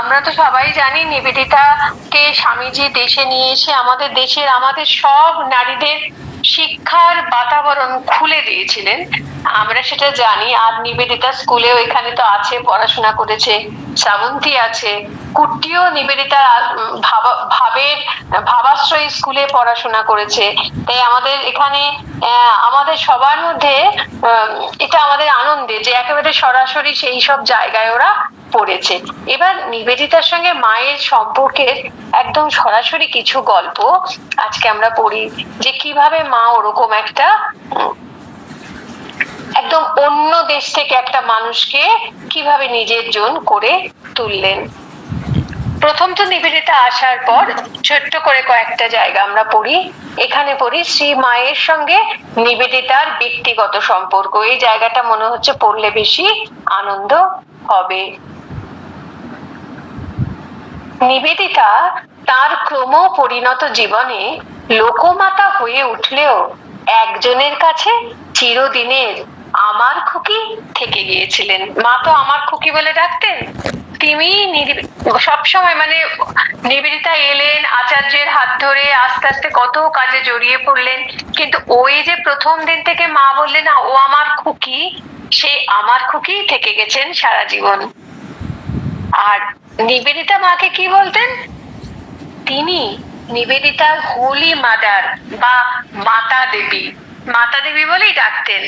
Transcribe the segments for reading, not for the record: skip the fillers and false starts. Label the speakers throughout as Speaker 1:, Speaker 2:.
Speaker 1: আমরা তো সবাই জানি নিবেদিতাকে স্বামীজি দেশে নিয়ে এসে আমাদের দেশের আমাদের সব নারীদের শিক্ষার বাতাবরণ খুলে দিয়েছিলেন, আমরা সেটা জানি। আর নিবেদিতা স্কুলেও এখানে তো আছে, পড়াশোনা করেছে। শ্রাবন্তী আছে, কুট্টিও নিবেদিতার ভাবের ভাবাশ্রয়ী স্কুলে পড়াশোনা করেছে। তাই আমাদের এখানে আমাদের সবার মধ্যে এটা আমাদের আনন্দের যে একেবারে সরাসরি সেই সব জায়গায় ওরা পড়েছে। এবার নিবেদিতার সঙ্গে মায়ের সম্পর্কের একদম সরাসরি কিছু গল্প আজকে আমরা পড়ি, যে কিভাবে মা ওরকম একটা একদম অন্য দেশ থেকে একটা মানুষকে কিভাবে নিজের জন করে তুললেন। প্রথম তো নিবেদিতা আসার পর ছোট্ট করে কয়েকটা জায়গা আমরা পড়ি। এখানে পড়ি শ্রী মায়ের সঙ্গে নিবেদিতার ব্যক্তিগত সম্পর্ক। এই জায়গাটা মনে হচ্ছে পড়লে বেশি আনন্দ হবে। নিবেদিতা তার ক্রম পরিণত জীবনে লোকমাতা হয়ে উঠলেও একজনের কাছে চিরদিনের আমার খুকি থেকে গিয়েছিলেন। মা তো আমার খুকি বলে ডাকতেন। তিনি সবসময় মানে নিবেদিতা এলেন, আচার্যের হাত ধরে আস্তে আস্তে কত কাজে জড়িয়ে পড়লেন, কিন্তু ওই যে প্রথম দিন থেকে মা বললেন না ও আমার খুকি, সে আমার খুকি থেকে গেছেন সারা জীবন। আর নিবেদিতা মাকে কি বলতেন? তিনি নিবেদিতার হোলি মাদার বা মাতা দেবী, মাতা দেবী বলেই ডাকতেন।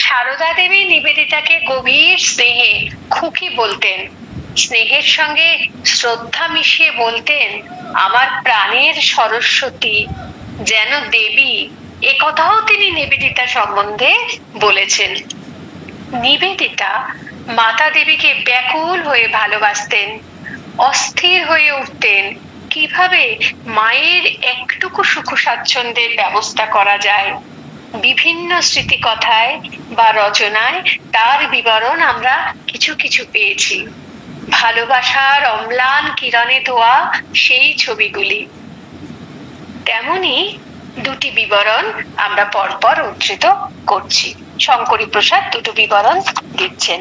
Speaker 1: সারদা দেবী নিবেদিতাকে গভীর স্নেহে খুকি বলতেন। স্নেহের সঙ্গে শ্রদ্ধা মিশিয়ে বলতেন আমার প্রাণের সরস্বতী, যেন দেবী। এ কথাও তিনি নিবেদিতা সম্বন্ধে বলেছেন। নিবেদিতা মাতা দেবীকে ব্যাকুল হয়ে ভালোবাসতেন, অস্থির হয়ে উঠতেন কিভাবে মায়ের একটুকু সুখ স্বাচ্ছন্দ্যের ব্যবস্থা করা যায়। বিভিন্ন স্মৃতিকথায় বা রচনায় তার বিবরণ আমরা কিছু কিছু পেয়েছি। ভালোবাসার অম্লান কিরণে ধোয়া সেই ছবিগুলি। তেমনি দুটি বিবরণ আমরা পরপর উদ্ধৃত করছি। শঙ্করী প্রসাদ দুটো বিবরণ দিচ্ছেন।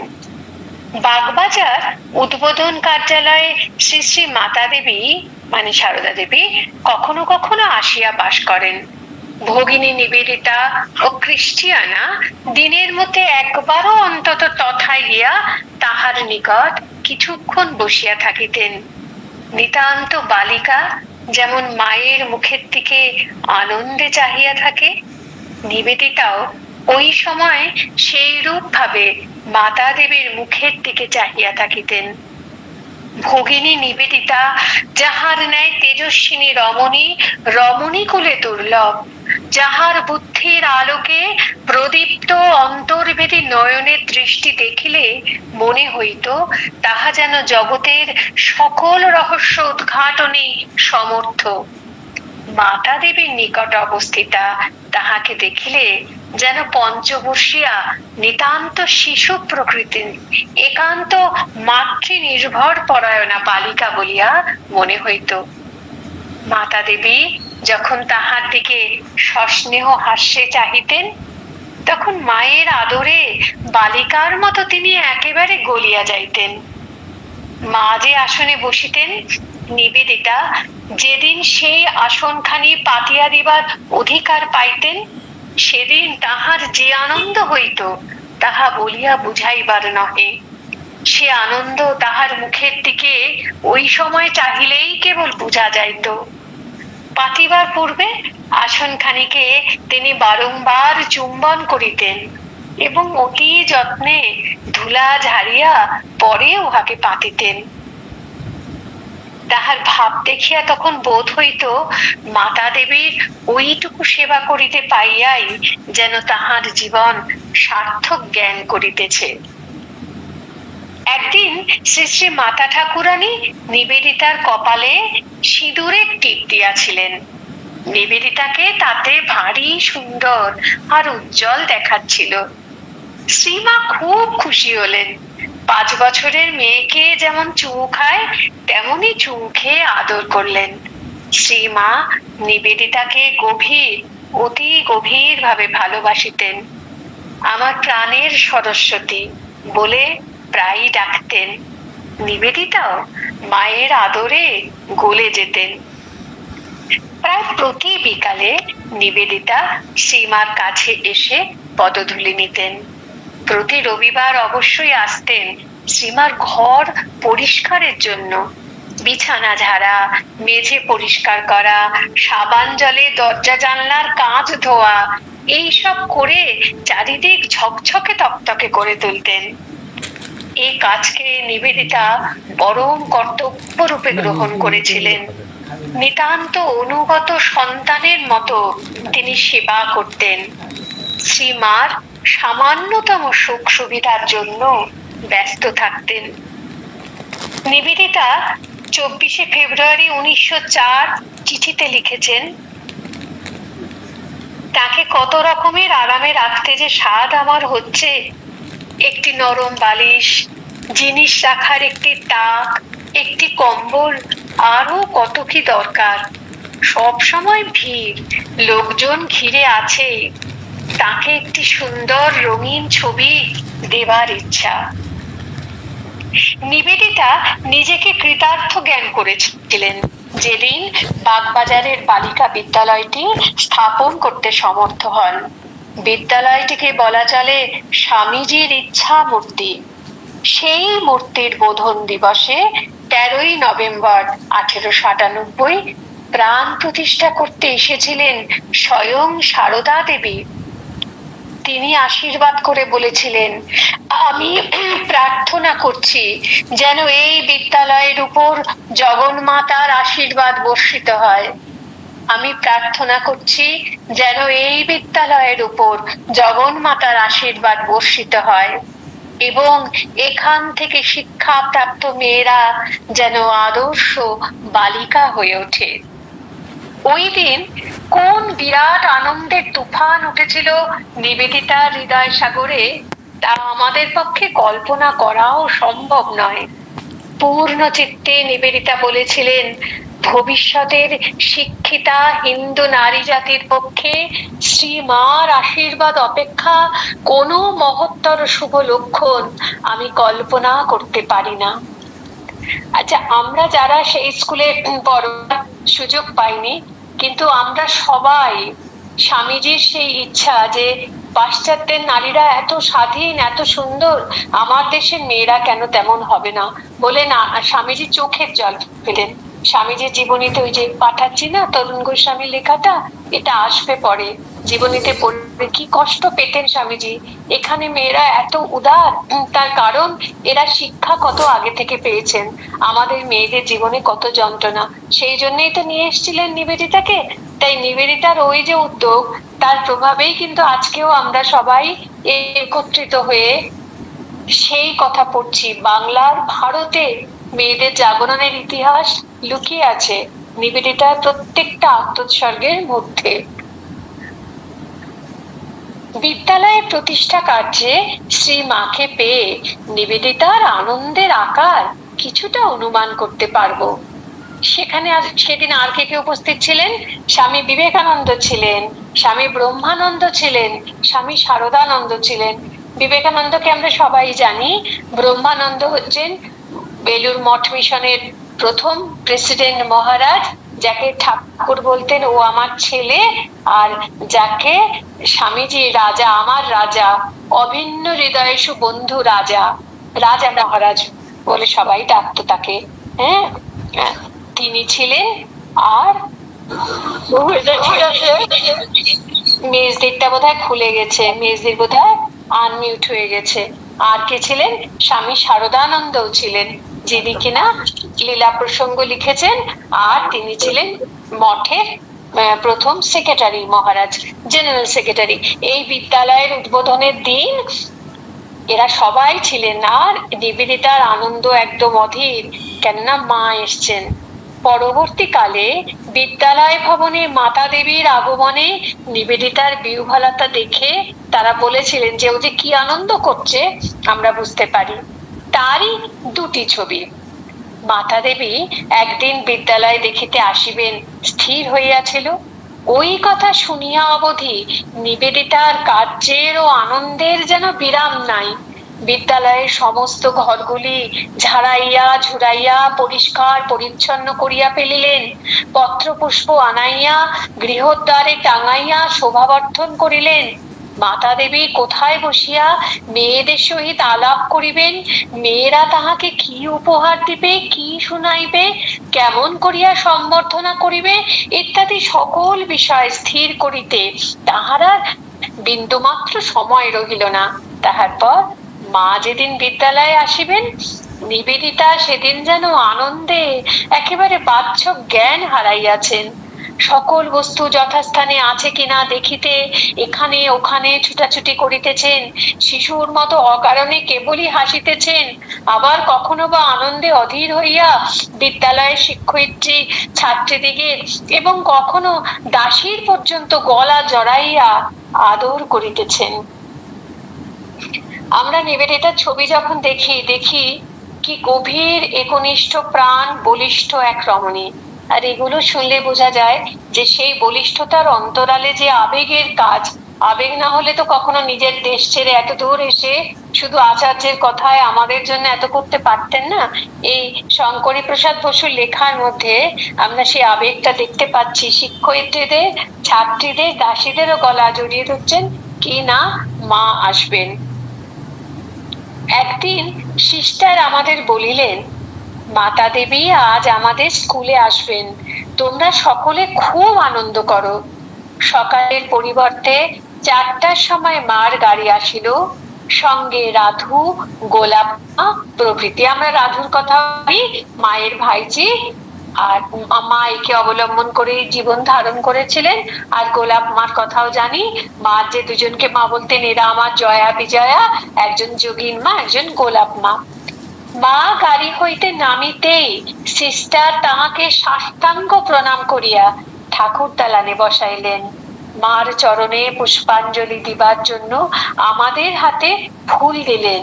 Speaker 1: বাগবাজার উদ্বোধন কার্যালয়ে শ্রী শ্রী মাতা দেবী মানে সারদা দেবী কখনো কখনো আসিয়া বাস করেন। ভগিনী নিবেদিতা ও ক্রিশ্চিয়ানা দিনের মধ্যে একবারও অন্তত তথায় গিয়া তাহার নিকট কিছুক্ষণ বসিয়া থাকিতেন। নিতান্ত বালিকা যেমন মায়ের মুখের দিকে আনন্দে চাহিয়া থাকে, নিবেদিতাও ওই সময় সেই রূপ ভাবে মাতা দেবীর মুখের দিকে চাহিয়া থাকিতেন। ভগিনী নিবেদিতা যাহার ন্যায় তেজস্বিনী রমণী, রমণী কুলে দুর্লভ, যাহার বুদ্ধির আলোকে প্রদীপ্ত অন্তর্ভেদী নয়নের দৃষ্টি দেখিলে মনে হইত তাহা যেন জগতের সকল রহস্য উদ্ঘাটনে সমর্থ। মাতা দেবীর নিকট অবস্থিতা তাহাকে দেখিলে যেন পঞ্চবর্ষীয়া নিতান্ত শিশু প্রকৃতির একান্ত মাতৃ নির্ভর পরায়ণা বালিকা বলিয়া মনে হইত। মাতা দেবী যখন তাহার দিকে সস্নেহ হাস্যে চাহিতেন, তখন মায়ের আদরে বালিকার মতো তিনি একেবারে গলিয়া যাইতেন। মা যে আসনে বসিতেন, নিবেদিতা যেদিন সেই আসনখানি পাতিয়া দিবার অধিকার পাইতেন, সেদিন তাহার যে আনন্দ হইত তাহা বলিয়া বুঝাইবার নহে। সে আনন্দ তাহার মুখের দিকে ওই সময় চাহিলেই কেবল বুঝা যাইত। পাতিবার পূর্বে আসনখানিকে তিনি বারংবার চুম্বন করিতেন এবং অতি যত্নে ধুলা ঝাড়িয়া পরে উহাকে পাতিতেন। তাহার ভাব দেখিয়া তখন বোধ হইত মাতা দেবীর ওইটুকু সেবা করিতে পাইয়াই যেন তাহার জীবন সার্থক জ্ঞান করিতেছে। একদিন শ্রী শ্রী মাতা ঠাকুরানী নিবেদিতার কপালে সিঁদুরের টিপ দিয়াছিলেন। নিবেদিতাকে তাতে ভারী সুন্দর আর উজ্জ্বল দেখাচ্ছিল। শ্রীমা খুব খুশি হলেন। 5 বছরের মেয়েকে যেমন চুমু খায় তেমনি চুমু খেয়ে আদর করলেন। শ্রীমা নিবেদিতাকে অতি গভীর ভাবে ভালোবাসিতেন। আমার প্রাণের সরস্বতী বলে প্রায়ই ডাকতেন। নিবেদিতাও মায়ের আদরে গলে যেতেন। প্রায় প্রতি বিকালে নিবেদিতা শ্রীমার কাছে এসে পদধূলি নিতেন। প্রতি রবিবার অবশ্যই আসতেন শ্রীমার ঘর পরিষ্কারের জন্য। বিছানা ঝাড়া, মেঝে পরিষ্কার করা, সাবান জলে দরজা জানলার কাঁচ ধোয়া, এইসব করে চারিদিক ঝকঝকে তকতকে করে তুলতেন। এই কাজকে নিবেদিতা পরম কর্তব্য রূপে গ্রহণ করেছিলেন। নিতান্ত অনুগত সন্তানের মতো তিনি সেবা করতেন। শ্রীমার সামান্যতম সুখ সুবিধার জন্য ব্যস্ত থাকতেন। নিবেদিতা 24শে ফেব্রুয়ারি 1904 চিঠিতে লিখেছেন, তাকে কত রকমের আরামে রাখতে যে স্বাদ আমার হচ্ছে। একটি নরম বালিশ, জিনিস রাখার একটি তাক, একটি কম্বল, আরো কত কি দরকার। সব সময় ভিড়, লোকজন ঘিরে আছে। তাকে একটি সুন্দর রঙিন ছবি দেবার ইচ্ছা। নিবেদিতা নিজেকে কৃতার্থ জ্ঞান করেছিলেন যেদিন বাগবাজারের বালিকা বিদ্যালয়টি স্থাপন করতে সমর্থ হন। বিদ্যালয়টিকে বলা চলে স্বামীজির ইচ্ছা মূর্তি। সেই মূর্তির বোধন দিবসে 13ই নভেম্বর 1898 প্রাণ প্রতিষ্ঠা করতে এসেছিলেন স্বয়ং সারদা দেবী। তিনি আশীর্বাদ করে বলেছিলেন, আমি প্রার্থনা করছি যেন এই বিদ্যালয়ের উপর জগন্মাতার আশীর্বাদ বর্ষিত হয়। আমি প্রার্থনা করছি যেন এই বিদ্যালয়ের উপর জগন্মাতার আশীর্বাদ বর্ষিত হয় এবং এখান থেকে শিক্ষাপ্রাপ্ত মেয়েরা যেন আদর্শ বালিকা হয়ে ওঠে। ওই দিন কোন বিরাট আনন্দের তুফান উঠেছিল নিবেদিতার হৃদয় সাগরে, তা আমাদের পক্ষে কল্পনা করাও সম্ভব নয়। পূর্ণ চিত্তে নিবেদিতা বলেছিলেন, ভবিষ্যতের শিক্ষিতা হিন্দু নারী জাতির পক্ষে শ্রীমার আশীর্বাদ অপেক্ষা কোনো মহত্তর শুভ লক্ষণ আমি কল্পনা করতে পারি না। আচ্ছা, আমরা যারা সেই স্কুলে পড়ার সুযোগ পাইনি, কিন্তু আমরা সবাই স্বামীজির সেই ইচ্ছা যে পাশ্চাত্যের নারীরা এত স্বাধীন, এত সুন্দর, আমার দেশের মেয়েরা কেন তেমন হবে না বলে না স্বামীজি চোখের জল ফেলেন। স্বামীজির জীবনীতে ওই যে পাঠাচ্ছি না তরুণ গোস্বামীর লেখাটা, এটা আসবে পরে। জীবনীতে পড়বে কি কষ্ট পেতেন স্বামীজি। এখানে মেয়েরা এত উদার, তার কারণ এরা শিক্ষা কত আগে থেকে পেয়েছেন। আমাদের মেয়েদের জীবনে কত যন্ত্রণা, সেই জন্যই তো নিয়ে এসেছিলেন নিবেদিতাকে। তাই নিবেদিতার ওই যে উদ্যোগ, তার প্রভাবেই কিন্তু আজকেও আমরা সবাই একত্রিত হয়ে সেই কথা পড়ছি। বাংলার, ভারতে মেয়েদের জাগরণের ইতিহাস লুকিয়ে আছে নিবেদিতার প্রত্যেকটা আত্মোৎসর্গের মধ্যে। বিদ্যালয়ের প্রতিষ্ঠা কার্যে শ্রীমাকে পেয়ে নিবেদিতার আনন্দের আকার কিছুটা অনুমান করতে পারবো। সেখানে সেদিন আর কে কে উপস্থিত ছিলেন? স্বামী বিবেকানন্দ ছিলেন, স্বামী ব্রহ্মানন্দ ছিলেন, স্বামী শারদানন্দ ছিলেন। বিবেকানন্দকে আমরা সবাই জানি। ব্রহ্মানন্দ হচ্ছেন বেলুর মঠ মিশনের প্রথম প্রেসিডেন্ট মহারাজ, যাকে ঠাকুর বলতেন ও আমার ছেলে, আর যাকে স্বামীজি রাজা, আমার রাজা, অভিন্ন হৃদয়েষু বন্ধু রাজা, রাজা মহারাজ বলে সবাই ডাকতো তাকে। হ্যাঁ, তিনি ছিলেন। আর মেজদিরটা বোধহয় খুলে গেছে, মেজদির বোধহয় আনমিউট হয়ে গেছে। আর কে ছিলেন? স্বামী শারদানন্দও ছিলেন, যিনি কিনা লীলা প্রসঙ্গ লিখেছেন। আর তিনি ছিলেন মঠের প্রথম সেক্রেটারি, মহারাজ জেনারেল সেক্রেটারি। এই বিদ্যালয়ের উদ্বোধনের দিন এরা সবাই ছিলেন। আর নিবেদিতার আনন্দ একদম অধীর, কেননা মা এসছেন। পরবর্তীকালে বিদ্যালয় ভবনে মাতা দেবীর আগমনে নিবেদিতার বিহ্বলতা দেখে তারা বলেছিলেন যে ও যে কি আনন্দ করছে আমরা বুঝতে পারি। তারই দুটি ছবি। মাতা দেবী একদিন বিদ্যালয় দেখিতে আসিবেন স্থির হইয়াছিল। ওই কথা শুনিয়া অবধি নিবেদিতার কার্যের ও আনন্দের যেন বিরাম নাই। বিদ্যালয়ের সমস্ত ঘরগুলি ঝাড়াইয়া ঝুড়াইয়া পরিষ্কার পরিচ্ছন্ন করিয়া ফেলিলেন, পত্রপুষ্প আনাইয়া গৃহদ্বারে টাঙাইয়া শোভাবর্ধন করিলেন। মাতা দেবী কোথায় বসিয়া মেয়েদের সহিত আলাপ করিবেন, মেয়েরা তাহাকে কি উপহার দিবে, কি শুনাইবে, কেমন করিয়া সম্বর্ধনা করিবে ইত্যাদি সকল বিষয় স্থির করিতে তাহারা বিন্দুমাত্র সময় রহিল না। তাহার পর মা যেদিন বিদ্যালয়ে আসিবেন, নিবেদিতা সেদিন যেন আনন্দে একেবারে বাহ্যক জ্ঞান হারাইয়াছেন। সকল বস্তু যথাস্থানে আছে কিনা দেখিতে এখানে ওখানে ছুটাছুটি করিতেছেন, শিশুর মতো অকারণে কেবলই হাসিতেছেন, আবার কখনো বা আনন্দে অধীর হইয়া বিদ্যালয়ের শিক্ষয়িত্রী ছাত্রীদিগের এবং কখনো দাসীর পর্যন্ত গলা জড়াইয়া আদর করিতেছেন। আমরা নিবেদিতার ছবি যখন দেখি কি গভীর একনিষ্ঠ প্রাণ বলিষ্ঠ এক রমণী। আর এগুলো শুনলে বোঝা যায় যে সেই বলিষ্ঠতার অন্তরালে যে আবেগের কাজ, আবেগ না হলে তো কখনো নিজের দেশ ছেড়ে এত দূর এসে শুধু আচার্যের কথায় আমাদের জন্য এত করতে পারতেন না। এই শঙ্করী প্রসাদ বসুর লেখার মধ্যে আমরা সেই আবেগটা দেখতে পাচ্ছি। শিক্ষয়িত্রীদের, ছাত্রীদের, দাসীদেরও গলা জড়িয়ে ধরছেন কি না মা আসবেন। একদিন সিস্টার আমাদের বলিলেন, মাতা দেবী আজ আমাদের স্কুলে আসবেন, তোমরা সকলে খুব আনন্দ করো। সকালের পরিবর্তে 4টার সময় মার গাড়ি আসিল, সঙ্গে রাধু, গোলাপ প্রভৃতি। আমরা রাধুর কথা বলি, মায়ের ভাইজি, আর মা একে অবলম্বন করে জীবন ধারণ করেছিলেন। আর গোলাপ মার কথাও জানি, মা যে দুজনকে মা বলতেন এরা আমার জয়া বিজয়া, একজন যোগীন মা, একজন গোলাপ মা। মা গাড়ি হইতে নামিতেই সিস্টার তাহাকে সাষ্টাঙ্গ প্রণাম করিয়া ঠাকুর দালানে বসাইলেন। মার চরণে পুষ্পাঞ্জলি দিবার জন্য আমাদের হাতে ফুল দিলেন।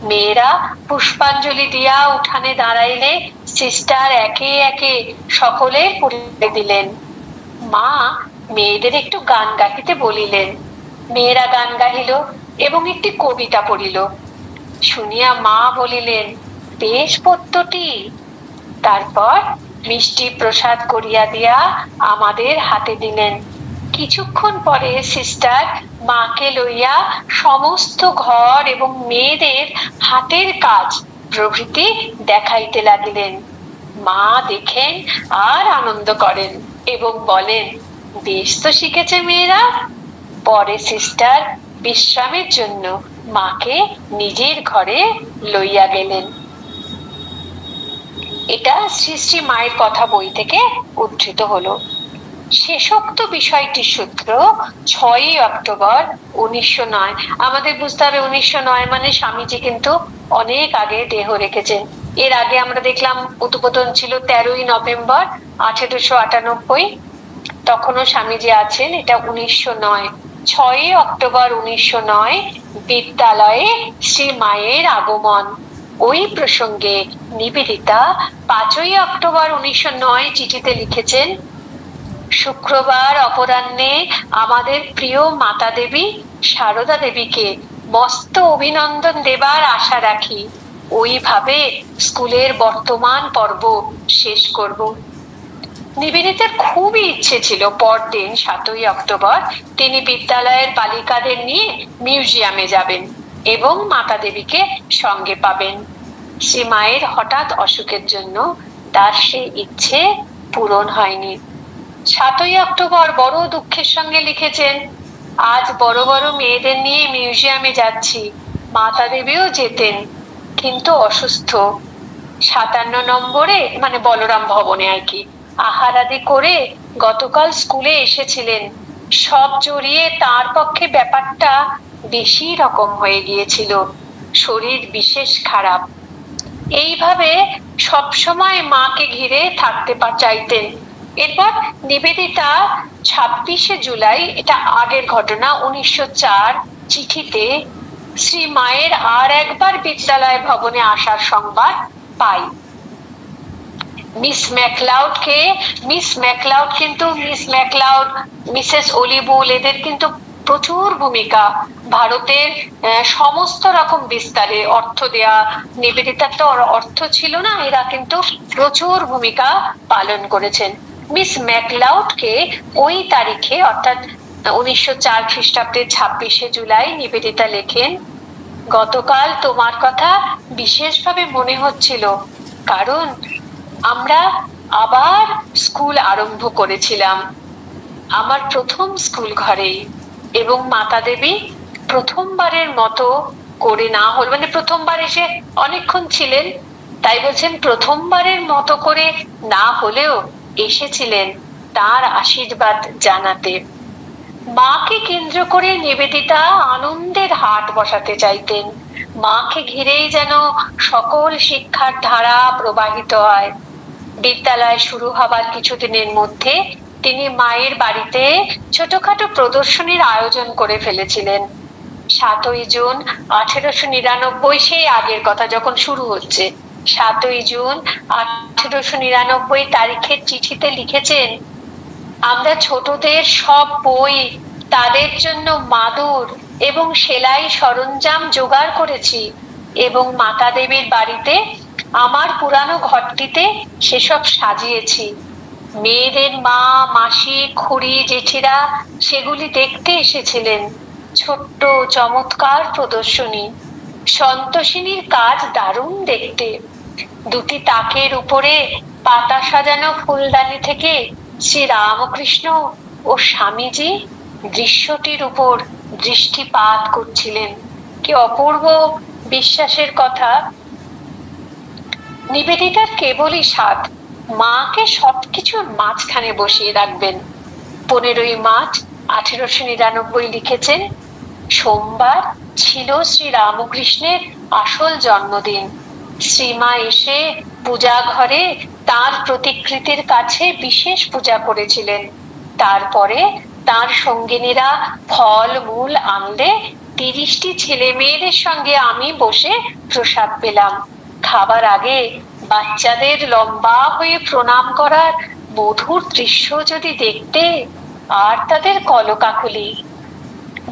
Speaker 1: মেয়েরা পুষ্পাঞ্জলি দিয়া উঠানে দাঁড়াইলে সিস্টার একে একে সকলের পরিচয় দিলেন। মা মেয়েদের একটু গান গাহিতে বলিলেন। মেয়েরা গান গাহিল এবং একটি কবিতা পড়িল। শুনিয়া মা বলিলেন, বেশ পদ্যটি। তারপর মিষ্টি প্রসাদ করিয়া দিয়া আমাদের হাতে দিলেন। কিছুক্ষণ পরে সিস্টার মাকে লইয়া সমস্ত ঘর এবং মেয়েদের হাতের কাজ প্রভৃতি দেখাইতে লাগিলেন। মা দেখেন আর আনন্দ করেন এবং বলেন, বেশ তো শিখেছে মেয়েরা। পরে সিস্টার বিশ্রামের জন্য মাকে নিজের ঘরে লইয়া গেলেন। এটা শ্রী শ্রী মায়ের কথা বই থেকে উদ্ধৃত হলো। শেষোক্ত বিষয়টির সূত্র 6ই অক্টোবর 1909। আমাদের বুঝতে হবে 1909 মানে স্বামীজি কিন্তু অনেক আগে দেহ রেখেছেন। এর আগে আমরা দেখলাম উদ্বোধন ছিল 13ই নভেম্বর 1898, তখনও স্বামীজি আছেন। এটা 1909, 6ই অক্টোবর 1909 বিদ্যালয়ে শ্রী মায়ের আগমন। ওই প্রসঙ্গে নিবেদিতা 5ই অক্টোবর 1909 চিঠিতে লিখেছেন, শুক্রবার অপরাহ্নে আমাদের প্রিয় মাতা দেবী সারদা দেবীকে মস্ত অভিনন্দন দেবার আশা রাখি। ওইভাবে স্কুলের বর্তমান পর্ব শেষ করব। নিবেদিতার খুবই ইচ্ছে ছিল পরদিন 7ই অক্টোবর তিনি বিদ্যালয়ের বালিকাদের নিয়ে মিউজিয়ামে যাবেন এবং মাতা দেবীকে সঙ্গে পাবেন। শ্রী মায়ের হঠাৎ অসুখের জন্য তার সেই ইচ্ছে পূরণ হয়নি। 7ই অক্টোবর বড় দুঃখের সঙ্গে লিখেছেন, আজ বড় বড় মেয়েদের নিয়ে মিউজিয়ামে যাচ্ছি। মাতা দেবীও যেতেন কিন্তু অসুস্থ। 57 নম্বরে মানে বলরাম ভবনে আর কি আহার আদি করে গতকাল স্কুলে এসেছিলেন। সব জড়িয়ে তার পক্ষে ব্যাপারটা বেশি রকম হয়ে গিয়েছিল। শরীর বিশেষ খারাপ। এইভাবে সবসময় মাকে ঘিরে থাকতে চাইতেন। এরপর নিবেদিতা 26শে জুলাই, এটা আগের ঘটনা, 1904 চিঠিতে শ্রী মায়ের আর একবার বিদ্যালয় ভবনে আসার সংবাদ পাই। মিস ম্যাকলাউড কিন্তু মিসেস অলিবুল এদের কিন্তু প্রচুর ভূমিকা, ভারতের সমস্ত রকম বিস্তারে অর্থ দেয়া, নিবেদিতার তো অর্থ ছিল না, এরা কিন্তু প্রচুর ভূমিকা পালন করেছেন। মিস ম্যাকলাউডকে ওই তারিখে অর্থাৎ 1904 খ্রিস্টাব্দের 26শে জুলাই নিবেদিতা লেখেন, গতকাল তোমার কথা বিশেষভাবে মনে হচ্ছিল, কারণ আমরা আবার স্কুল আরম্ভ করেছিলাম আমার প্রথম স্কুল ঘরে, এবং মাতা দেবী প্রথমবারের মতো করে না হল, মানে প্রথমবার এসে অনেকক্ষণ ছিলেন, তাই বলছেন প্রথমবারের মতো করে না হলেও এসেছিলেন তার আশীর্বাদ জানাতে। মাকে কেন্দ্র করে নিবেদিতা আনন্দের হাট বসাতে চাইতেন, মাকে ঘিরেই যেন সকল শিক্ষার ধারা প্রবাহিত হয়। বিদ্যালয় শুরু হবার কিছুদিনের মধ্যে তিনি মায়ের বাড়িতে ছোটখাটো প্রদর্শনীর আয়োজন করে ফেলেছিলেন। 7ই জুন 1899, সেই আগের কথা যখন শুরু হচ্ছে, 7ই জুন 1899 তারিখের চিঠিতে লিখেছেন, আমরা ছোটদের সব বই, তাদের জন্য মাদুর এবং সেলাই সরঞ্জাম জোগাড় করেছি, এবং মাতা দেবীর বাড়িতে আমার পুরানো ঘরটিতে সেসব সাজিয়েছি। মেয়েদের মা, মাসি, খুড়ি, জেঠিরা সেগুলি দেখতে এসেছিলেন। ছোট্ট চমৎকার প্রদর্শনী, সন্তোষিনীর কাজ দারুণ দেখতে। দুটি তাকের উপরে পাতা সাজানো ফুলদানি থেকে শ্রী রামকৃষ্ণ ও স্বামীজি দৃশ্যটির উপর দৃষ্টিপাত করছিলেন। কি অপূর্ব বিশ্বাসের কথা! নিবেদিতার কেবলই সাধ মাকে সবকিছুর মাঝখানে বসিয়ে রাখবেন। 15ই মার্চ 1899 লিখেছেন, সোমবার ছিল শ্রী রামকৃষ্ণের আসল জন্মদিন। শ্রীমা এসে পূজা ঘরে তার প্রতিকৃতির কাছে বিশেষ পূজা করেছিলেন। তারপরে তার সঙ্গিনীরা ফল মূল আনলে 30টি ছেলে মেয়েদের সঙ্গে আমি বসে প্রসাদ পেলাম। খাবার আগে বাচ্চাদের লম্বা হয়ে প্রণাম করার মধুর দৃশ্য যদি দেখতে, আর তাদের কলকাকলি।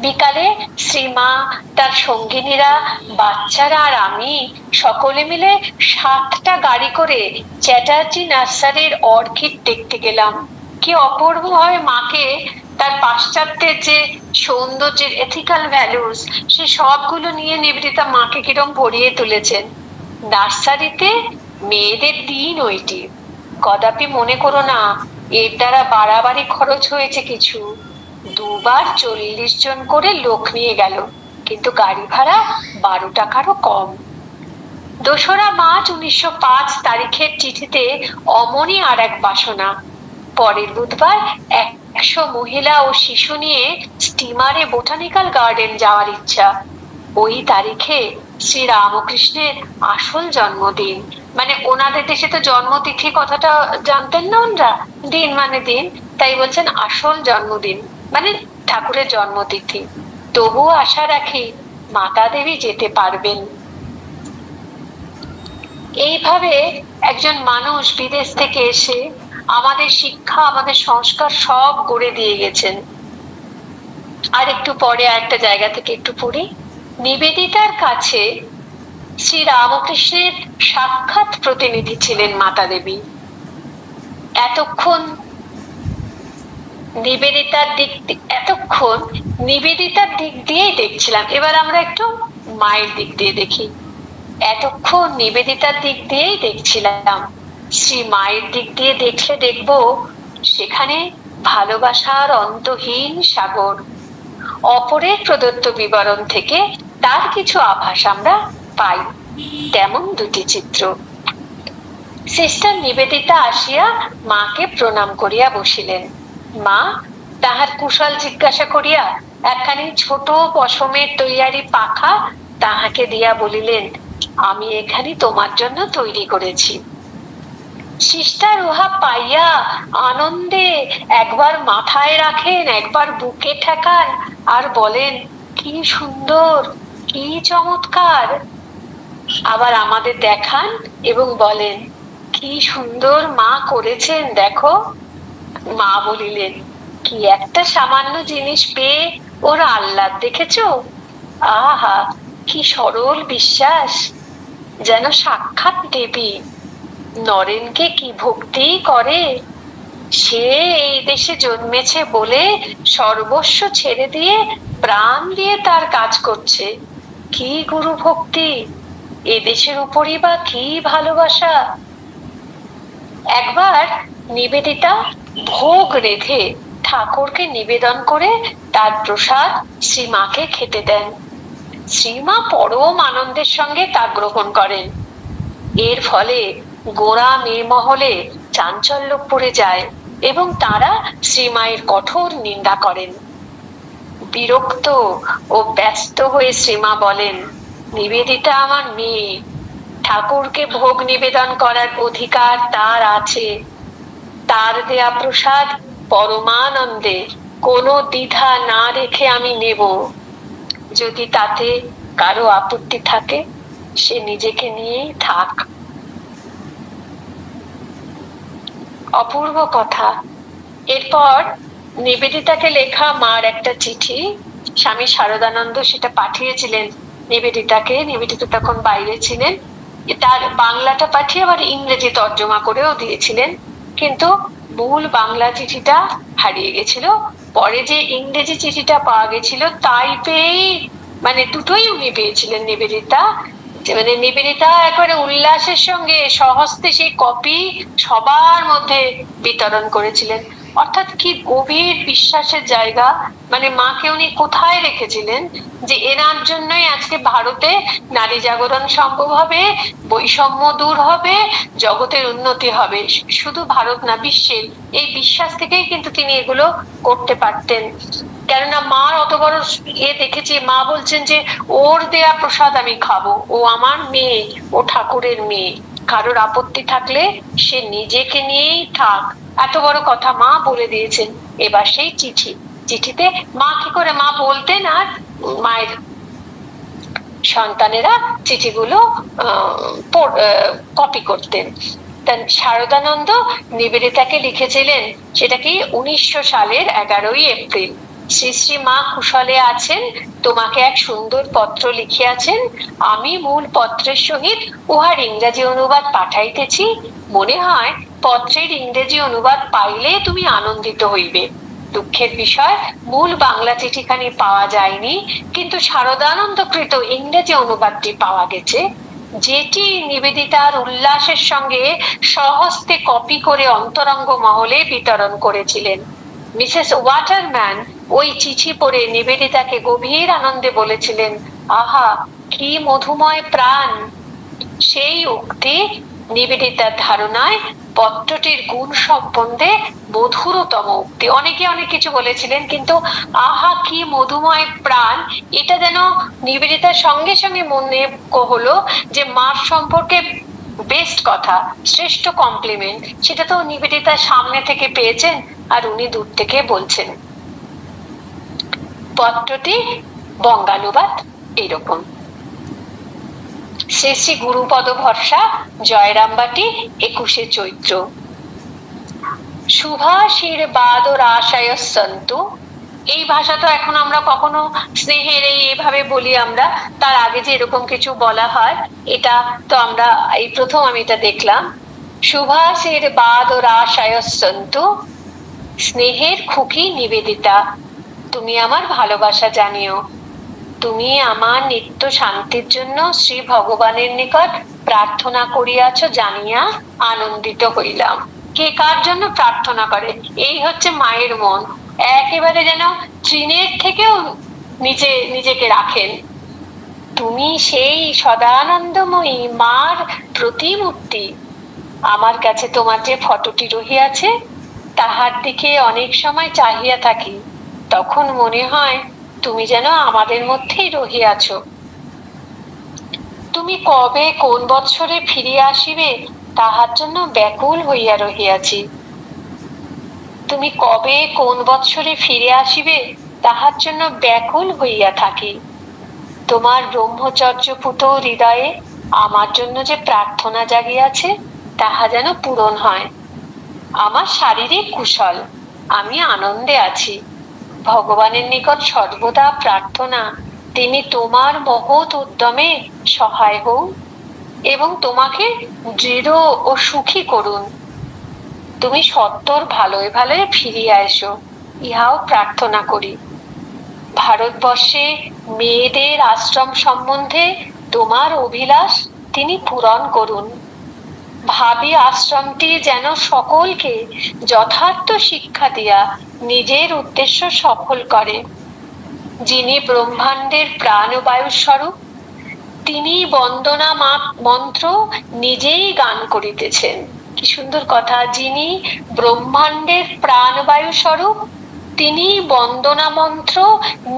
Speaker 1: বিকালে শ্রীমা, তার সঙ্গিনীরা, বাচ্চারা আর আমি সকলে মিলে 7টা গাড়ি করে চ্যাটার্জি নার্সারির অর্কিড দেখতে গেলাম। কি অপূর্ব হয় মাকে তার পাশ্চাত্যের যে সৌন্দর্যের এথিক্যাল ভ্যালুস, সে সবগুলো নিয়ে নিবেদিতা মাকে কিরম ভরিয়ে তুলেছেন। নার্সারিতে মেয়েদের দিন ওইটি, কদাপি মনে করো না এর দ্বারা বাড়াবাড়ি খরচ হয়েছে কিছু। 2বার 40 জন করে লোক নিয়ে গেল, কিন্তু গাড়ি ভাড়া 12 টাকারও কম। 2রা মার্চ 1905 তারিখের চিঠিতে অমনি আর এক বাসনা, পরের বুধবার 100 মহিলা ও শিশু নিয়ে স্টিমারে বোটানিক্যাল গার্ডেন যাওয়ার ইচ্ছা। ওই তারিখে শ্রী রামকৃষ্ণের আসল জন্মদিন, মানে ওনাদের দেশে তো জন্মতিথি কথাটা জানতেন না ওনারা, দিন মানে দিন, তাই বলছেন আসল জন্মদিন মানে ঠাকুরের জন্মতিথি। তবুও আশা রাখি মাতা দেবী যেতে পারবেন। এইভাবে একজন মানুষ বিদেশ থেকে এসে আমাদের শিক্ষা, আমাদের সংস্কার সব গড়ে দিয়ে গেছেন। আর একটু পরে একটা জায়গা থেকে একটু পড়ি। নিবেদিতার কাছে শ্রী রামকৃষ্ণের সাক্ষাৎ প্রতিনিধি ছিলেন মাতা দেবী। এতক্ষণ নিবেদিতার দিক দিয়েই দেখছিলাম, এবার আমরা একটু মায়ের দিক দিয়ে দেখি। এতক্ষণ নিবেদিতার দিক দিয়েই দেখছিলাম, শ্রী মায়ের দিক দিয়ে দেখলে দেখব সেখানে ভালোবাসার অন্তহীন সাগর। অপরের প্রদত্ত বিবরণ থেকে তার কিছু আভাস আমরা পাই। তেমন দুটি চিত্র। সিস্টার নিবেদিতা আসিয়া মাকে প্রণাম করিয়া বসিলেন। মা তাহার কুশল জিজ্ঞাসা করিয়া একখানি ছোট পশমের তৈয়ারি পাখা তাহাকে দিয়া বলিলেন, আমি এখানে তোমার জন্য তৈরি করেছি। সিস্টার উহা পাইয়া আনন্দে একবার মাথায় রাখেন, একবার বুকে ঠেকান, আর বলেন, কি সুন্দর, কি চমৎকার। আবার আমাদের দেখান এবং বলেন, কি সুন্দর মা করেছেন দেখো। মা বলিলেন, কি একটা সামান্য জিনিস পেয়ে ওর আহ্লাদ দেখেছো? আহা, কি সরল বিশ্বাস, যেন সাক্ষাৎ দেবী। নরেনকে কি ভক্তি করে! সে এই দেশে জন্মেছে বলে সর্বস্ব ছেড়ে দিয়ে প্রাণ দিয়ে তার কাজ করছে। কি গুরু ভক্তি, এদেশের উপরই বা কি ভালোবাসা! একবার নিবেদিতা ভোগ রেঁধে ঠাকুরকে নিবেদন করে তার প্রসাদ শ্রীমাকে খেতে দেন। শ্রীমা পরম আনন্দের সঙ্গে তা গ্রহণ করেন। এর ফলে গোড়া মেয়েমহলে চাঞ্চল্য পড়ে যায় এবং তারা শ্রীমায়ের কঠোর নিন্দা করেন। বিরক্ত ও ব্যস্ত হয়ে শ্রীমা বলেন, নিবেদিতা আমার মেয়ে, ঠাকুরকে ভোগ নিবেদন করার অধিকার তার আছে। তার দেয়া প্রসাদ পরমানন্দে কোনো দ্বিধা না রেখে আমি নেব। যদি তাতে কারো আপত্তি থাকে, সে নিজেকে নিয়েই থাক। অপূর্ব কথা। এরপর নিবেদিতাকে লেখা মার একটা চিঠি স্বামী শারদানন্দ সেটা পাঠিয়েছিলেন নিবেদিতাকে। নিবেদিতা তখন বাইরে ছিলেন। তার বাংলাটা পাঠিয়ে আবার ইংরেজি তর্জমা করেও দিয়েছিলেন, কিন্তু মূল বাংলা চিঠিটা হারিয়ে গেছিল। পরে যে ইংরেজি চিঠিটা পাওয়া গেছিল তাই পেয়েই, মানে দুটোই উনি পেয়েছিলেন নিবেদিতা। মানে নিবেদিতা একবারে উল্লাসের সঙ্গে সহস্তে সেই কপি সবার মধ্যে বিতরণ করেছিলেন। অর্থাৎ কি গভীর বিশ্বাসের জায়গা! মানে মাকে উনি কোথায় রেখেছিলেন যে এনার জন্যই আজকে ভারতে নারী জাগরণ সম্ভব হবে, বৈষম্য দূর হবে, জগতের উন্নতি হবে। শুধু ভারত না, বিশ্বের। এই বিশ্বাস থেকেই কিন্তু তিনি এগুলো করতে পারতেন। কেননা মার অত বড় দেখেছি, মা বলছেন যে ওর দেয়া প্রসাদ আমি খাবো, ও আমার মেয়ে, ও ঠাকুরের মেয়ে। কারোর আপত্তি থাকলে সে নিজেকে নিয়েই থাক, এত বড় কথা মা বলে দিয়েছেন। এবার সেই চিঠিতে মা কি করে, মা বলতেন আর মায়ের সন্তানেরা চিঠিগুলো কপি করতেন। শারদানন্দ নিবেদিতাকে লিখেছিলেন, সেটা কি 1900 সালের 11ই এপ্রিল। শ্রী শ্রী মা কুশলে আছেন, তোমাকে এক সুন্দর পত্র লিখিয়াছেন। আমি মূল পত্রের সহিত উহার ইংরাজি অনুবাদ পাঠাইতেছি। মনে হয় পত্রের ইংরেজি অনুবাদ পাইলে তুমি আনন্দিত হইবে। দুঃখের বিষয়, মূল বাংলা চিঠিখানি পাওয়া যায়নি, কিন্তু শারদানন্দকৃত ইংরেজি অনুবাদটি পাওয়া গেছে, যেটি নিবেদিতার উল্লাসের সঙ্গে স্বহস্তে কপি করে অন্তরঙ্গ মহলে বিতরণ করেছিলেন। মিসেস ওয়াটারম্যান ওই চিঠি পড়ে নিবেদিতাকে গভীর আনন্দে বলেছিলেন, আহা, কি মধুময় প্রাণ! সেই উক্তি নিবেদিতার ধারণায় পত্রটির গুণ সম্বন্ধে মধুরতম উক্তি। অনেকে অনেক কিছু বলেছিলেন, কিন্তু আহা কি মধুময় প্রাণ, এটা যেন নিবেদিতার সঙ্গে সঙ্গে মনে হলো যে মার সম্পর্কে বেস্ট কথা, শ্রেষ্ঠ কমপ্লিমেন্ট, সেটা তো নিবেদিতার সামনে থেকে পেয়েছেন আর উনি দূর থেকে বলছেন। পত্রটি বঙ্গানুবাদ এরকম। শ্রী শ্রী গুরুপদ ভরসা, জয়রামবাটি, 21শে চৈত্র। শুভাশীর বাদর আশায় সন্তু। এই ভাষা তো এখন আমরা কখনো স্নেহের এইভাবে বলি আমরা, তার আগে যে এরকম কিছু বলা হয়, এটা তো আমরা এই প্রথম আমি এটা দেখলাম। শুভাশীর বাদর আশায় সন্তু। স্নেহের খুকি নিবেদিতা, তুমি আমার ভালোবাসা জানিও। তুমি আমার নিত্য শান্তির জন্য শ্রী ভগবানের নিকট প্রার্থনা করিয়াছ জানিয়া আনন্দিত হইলাম। কে কার জন্য প্রার্থনা করে, এই হচ্ছে মায়ের মন। একেবারে যেন তৃণের থেকেও নিজেকে রাখেন। তুমি সেই সদানন্দময়ী মার প্রতিমূর্তি। আমার কাছে তোমার যে ফটোটি রহিয়াছে, তাহার দিকে অনেক সময় চাহিয়া থাকি। তখন মনে হয় তুমি যেন আমাদের মধ্যেই রহিয়াছ। তুমি কবে কোন বৎসরে ফিরিয়া আসিবে তাহার জন্য ব্যাকুল হইয়া রহিয়াছি। তুমি কবে কোন বৎসরে ফিরে আসিবে তাহার জন্য ব্যাকুল হইয়া থাকি। তোমার ব্রহ্মচর্যপুত হৃদয়ে আমার জন্য যে প্রার্থনা জাগিয়াছে, তাহা যেন পূরণ হয়। আমার শারীরিক কুশল, আমি আনন্দে আছি। ভগবানের নিকট সর্বদা প্রার্থনা তিনি তোমার মহৎ উদ্যমে সহায় হন এবং তোমাকে দৃঢ় ও সুখী করুন। তুমি সত্তর ভালোয় ভালোয় ফিরিয়ে এসো, ইহাও প্রার্থনা করি। ভারতবর্ষে মেয়েদের আশ্রম সম্বন্ধে তোমার অভিলাষ তিনি পূরণ করুন। ভাবি আশ্রমটি যেন সকলকে যথার্থ শিক্ষা দিয়া নিজের উদ্দেশ্য সফল করে। যিনি ব্রহ্মাণ্ডের প্রাণবায়ু স্বরূপ তিনি বন্দনা মন্ত্র নিজেই গান করিতেছেন। কি সুন্দর কথা! যিনি ব্রহ্মাণ্ডের প্রাণবায়ু স্বরূপ তিনি বন্দনা মন্ত্র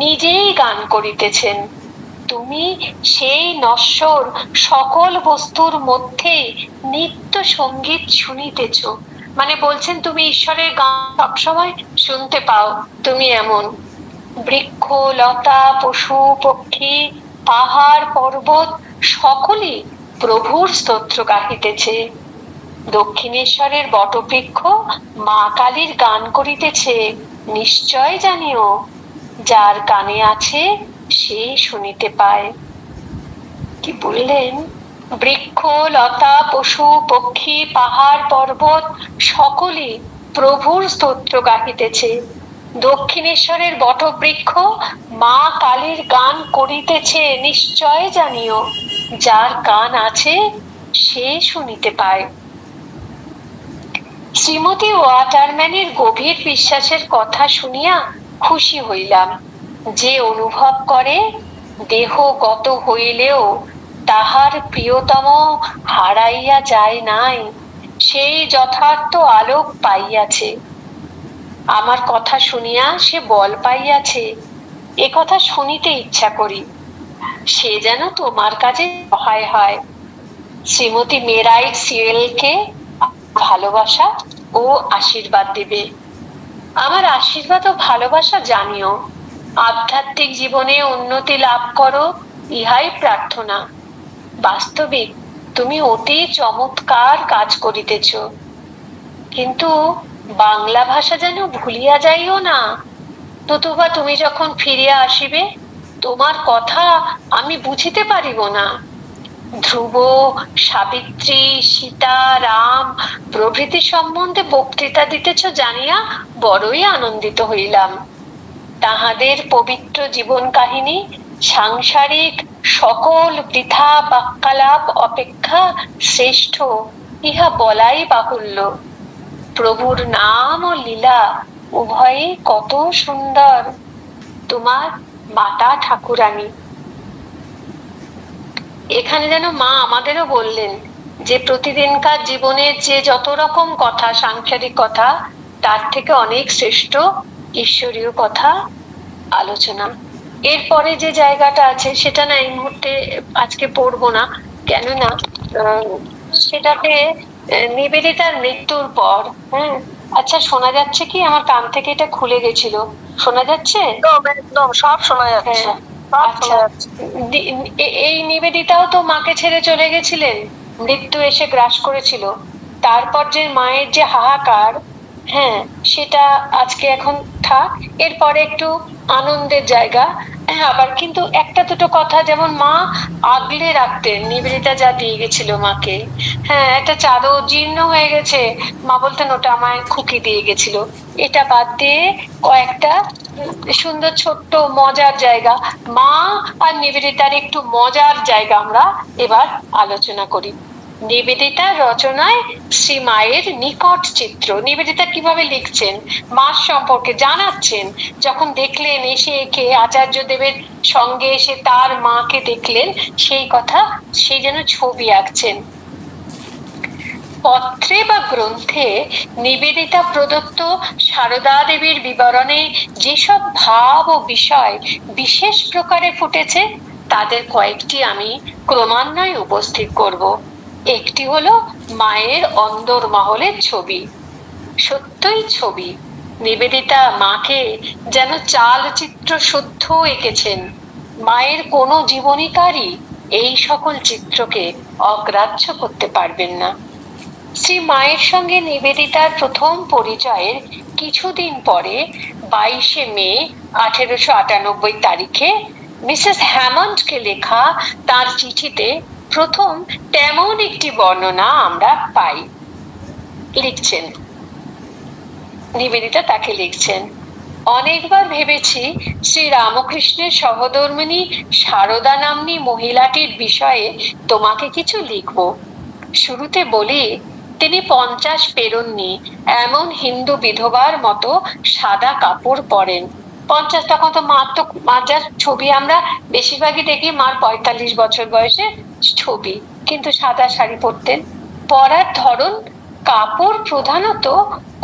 Speaker 1: নিজেই গান করিতেছেন। তুমি সেই নশ্বর সকল বস্তুর মধ্যে নিত্য সঙ্গীত শুনিতেছ। মানে বলছেন তুমি ঈশ্বরের গান সবসময় শুনতে পাও। তুমি এমন বৃক্ষ লতা পশু পক্ষী পাহাড় পর্বত সকলেই প্রভুর স্তোত্র গাহিতেছে। দক্ষিণেশ্বরের বটবৃক্ষ মা কালীর গান করিতেছে। নিশ্চয় জানিও, যার কানে আছে সে শুনিতে পায়। কি বললেন? বৃক্ষ লতা পশু পক্ষী পাহাড় পর্বত সকলেই প্রভুর স্তোত্র গাহিতেছে। দক্ষিণেশ্বরের বটবৃক্ষ মা কালীর গান করিতেছে। নিশ্চয় জানিও, যার কান আছে সে শুনিতে পায়। শ্রীমতী ওয়াটারম্যানের গভীর বিশ্বাসের কথা শুনিয়া খুশি হইলাম। যে অনুভব করে দেহ গত হইলেও তাহার প্রিয়তম হারাইয়া যায় নাই, সেই যথার্থ আলোক পাইয়াছে। আমার কথা শুনিয়া সে বল পাইয়াছে, এ কথা শুনিতে ইচ্ছা করি। সে যেন তোমার কাছে সহায় হয়। শ্রীমতী মেরাইট সিএলকে ভালোবাসা ও আশীর্বাদ দিবে। আমার আশীর্বাদ ও ভালোবাসা জানিও। আধ্যাত্মিক জীবনে উন্নতি লাভ করো, ইহাই প্রার্থনা। বাস্তবিক তুমি অতি চমৎকার কাজ করিতেছ, কিন্তু বাংলা ভাষা যেন ভুলিয়া যাইও না। নতুবা তুমি যখন ফিরিয়া আসিবে তোমার কথা আমি বুঝিতে পারিব না। ধ্রুব সাবিত্রী সীতা রাম প্রভৃতি সম্বন্ধে বক্তৃতা দিতেছ জানিয়া বড়ই আনন্দিত হইলাম। তাহাদের পবিত্র জীবন কাহিনী সাংসারিক সকল বৃথা বাক্যালাপ অপেক্ষা শ্রেষ্ঠ, ইহা বলাই বাহুল্য। প্রভুর নাম ও লীলা উভয়ই কত সুন্দর। তোমার মাতা ঠাকুরানী। এখানে যেন মা আমাদেরও বললেন যে প্রতিদিনকার জীবনের যে যত রকম কথা সাংসারিক কথা তার থেকে অনেক শ্রেষ্ঠ ঈশ্বরীয় কথা আলোচনা। এরপরে যে জায়গাটা আছে সেটা না এই মুহূর্তে আজকে পড়বো না, কেননা সেটাতে নিবেদিতার মৃত্যুর পর। হ্যাঁ, আচ্ছা শোনা যাচ্ছে কি? আমার কান থেকে এটা খুলে গেছিল, শোনা যাচ্ছে?
Speaker 2: একদম সব শোনা যাচ্ছে।
Speaker 1: আচ্ছা, এই নিবেদিতাও তো মাকে ছেড়ে চলে গেছিলেন, মৃত্যু এসে গ্রাস করেছিল। তারপর যে মায়ের যে হাহাকার, হ্যাঁ সেটা আজকে এখন থাক। এরপরে একটু আনন্দের জায়গা। আবার কিন্তু একটা দুটো কথা, যেমন মা আগলে রাখতেন নিবেদিতা যা দিয়ে গেছিল মাকে। হ্যাঁ, একটা চাদর জীর্ণ হয়ে গেছে, মা বলতেন ওটা আমায় খুকি দিয়ে গেছিল। এটা বাদ দিয়ে কয়েকটা সুন্দর ছোট্ট মজার জায়গা, মা আর নিবেদিতার একটু মজার জায়গা আমরা এবার আলোচনা করি। নিবেদিতার রচনায় শ্রী মায়ের নিকট চিত্র। নিবেদিতা কিভাবে লিখছেন, মার সম্পর্কে জানাচ্ছেন। যখন দেখলেন এসে একে আচার্য দেবের সঙ্গে এসে তার মাকে দেখলেন, সেই কথা সেই যেন ছবি আঁকছেন। পত্রে বা গ্রন্থে নিবেদিতা প্রদত্ত সারদা দেবীর বিবরণে যেসব ভাব ও বিষয় বিশেষ প্রকারে ফুটেছে তাদের কয়েকটি আমি ক্রমান্বয়ে উপস্থিত করব। একটি হলো মায়ের অন্দরমহলের ছবি। সত্যই ছবি। নিবেদিতা মাকে যেন চালচিত্র শুদ্ধ এঁকেছেন। মায়ের কোনো জীবনীকারই এই সকল চিত্রকে অগ্রাহ্য করতে পারবেন না। শ্রী মায়ের সঙ্গে নিবেদিতার প্রথম পরিচয়ের কিছুদিন পরে 22শে মে 1898 তারিখে মিসেস হ্যামন্ডকে লেখা তার চিঠিতে প্রথম তেমন একটি বর্ণনা আমরা পাই। লিখছেন, নিবেদিতা তাকে লিখছেন, অনেকবার ভেবেছি শ্রী রামকৃষ্ণের সহধর্মিণী সারদা নাম্নী মহিলাটির বিষয়ে তোমাকে কিছু লিখব। শুরুতে বলি, তিনি 50 পেরোননি এমন হিন্দু বিধবার মতো সাদা কাপড় পরেন। 50 তখন তো মার যার ছবি আমরা বেশিরভাগই দেখি মার 45 বছর বয়সে ছবি, কিন্তু সাদা শাড়ি পরতেন। পরার ধরন, কাপড় প্রধানত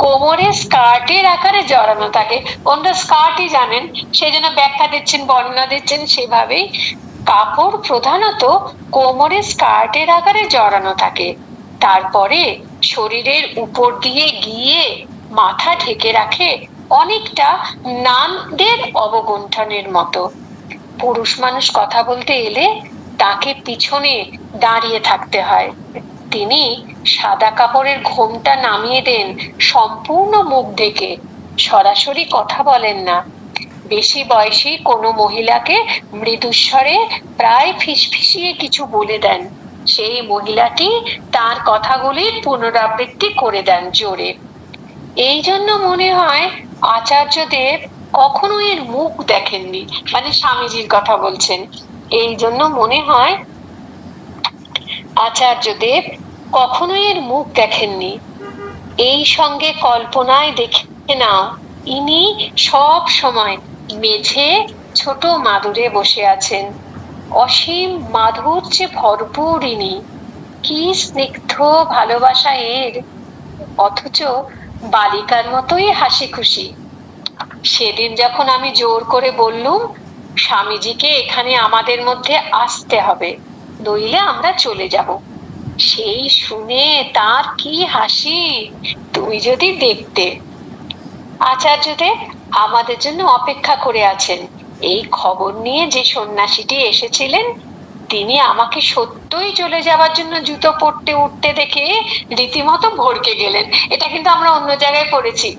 Speaker 1: কোমরে স্কার্টের আকারে জড়ানো থাকে। ওনারা স্কার্টই জানেন, সেই জন্য ব্যাখ্যা দিচ্ছেন, বর্ণনা দিচ্ছেন সেভাবেই। কাপড় প্রধানত কোমরে স্কার্টের আকারে জড়ানো থাকে, তারপরে শরীরের উপর দিয়ে গিয়ে মাথা ঢেকে রাখে, অনেকটা নানদের অবগুণ্ঠনের মতো। পুরুষ মানুষ কথা বলতে এলে তাকে পিছনে দাঁড়িয়ে থাকতে হয়। তিনি সাদা কাপড়ের ঘোমটা নামিয়ে দেন, সম্পূর্ণ মুখ ঢেকে, সরাসরি কথা বলেন না। বেশি বয়সী কোনো মহিলাকে মৃদুস্বরে প্রায় ফিসফিসিয়ে কিছু বলে দেন, সেই মহিলাটি তার কথাগুলির পুনরাবৃত্তি করে দেন জোরে। এই জন্য মনে হয় আচার্যদেব কখনো এর মুখ দেখেননি, মানে স্বামীজির কথা বলছেন। এই জন্য মনে হয় আচার্যদেব কখনো এর মুখ দেখেননি। এই সঙ্গে কল্পনায় দেখে নাও, ইনি সব সময় মেঝে ছোট মাদুরে বসে আছেন, অসীম মাধুর্যে ভরপুর ইনি। কি স্নিগ্ধ ভালোবাসা এর, অথচ বালিকার মতোই হাসি খুশি। সেদিন যখন আমি জোর করে বললুম স্বামীজিকে এখানে আমাদের মধ্যে আসতে হবে, নইলে আমরা চলে যাব, সেই শুনে তার কি হাসি, তুমি যদি দেখতে। আচার্যদেব আমাদের জন্য অপেক্ষা করে আছেন। এই খবর নিয়ে যে সন্ন্যাসীটি এসেছিলেন, তিনি আমাকে সত্যই চলে যাওয়ার জন্য জুতো পরতে উঠতে দেখে রীতিমতো ভড়কে গেলেন। এটা কিন্তু আমরা অন্য জায়গায় পড়েছি।